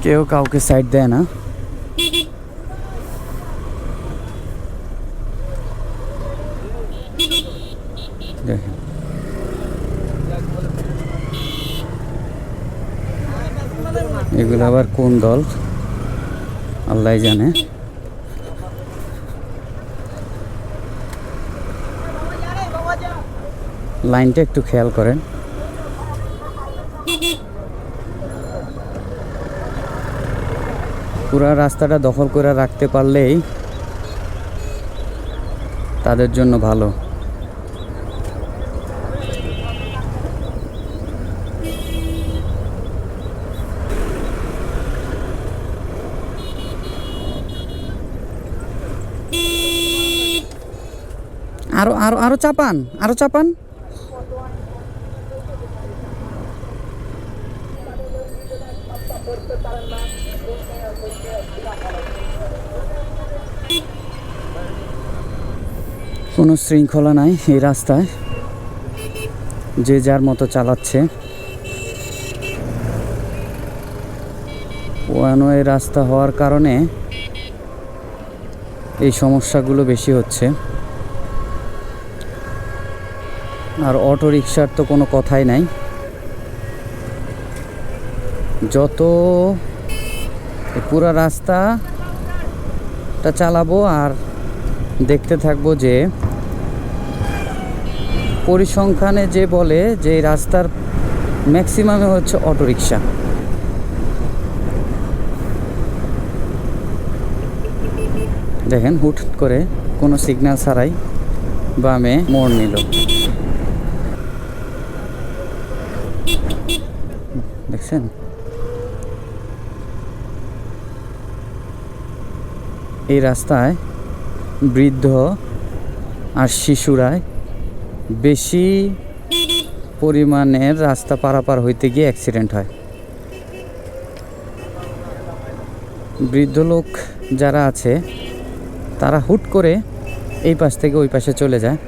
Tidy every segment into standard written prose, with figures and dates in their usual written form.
কেউ কাউকে সাইড দেয় না। দেখেন এগুলো আবার কোন দল আল্লাহ জানে। লাইনটা একটু খেয়াল করেন। পুরা রাস্তাটা দখল করে রাখতে পারলেই তাদের জন্য ভালো। আরো আরো আরো চাপান, আরো চাপান। কোনো শৃঙ্খলা নাই এই রাস্তায়, যে যার মতো চালাচ্ছে। ওয়ান ওয়ে রাস্তা হওয়ার কারণে এই সমস্যাগুলো বেশি হচ্ছে। আর অটো রিকশার তো কোনো কথাই নাই। যত পুরো রাস্তাটা চালাবো আর দেখতে থাকবো যে পরিসংখ্যানে যে বলে যে এই রাস্তার ম্যাক্সিমামে হচ্ছে অটো রিকশা। দেখেন হুট করে কোনো সিগন্যাল ছাড়াই বামে মোড় নিল। দেখছেন এই রাস্তায় বৃদ্ধ আর শিশুরাই বেশি পরিমাণের রাস্তা পারাপার হইতে গিয়ে অ্যাক্সিডেন্ট হয়। বৃদ্ধ লোক যারা আছে তারা হুট করে এই পাশ থেকে ওই পাশে চলে যায়।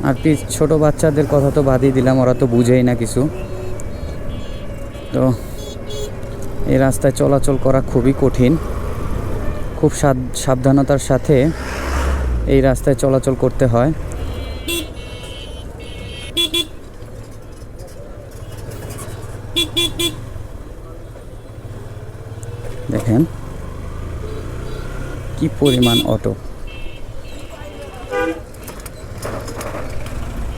আর ছোট বাচ্চাদের কথা তো বাদই দিলাম, ওরা তো বুঝেই না কিছু। তো এই রাস্তায় চলাচল করা খুবই কঠিন। খুব সাবধানতার সাথে এই রাস্তায় চলাচল করতে হয়। দেখেন কি পরিমাণ অটো।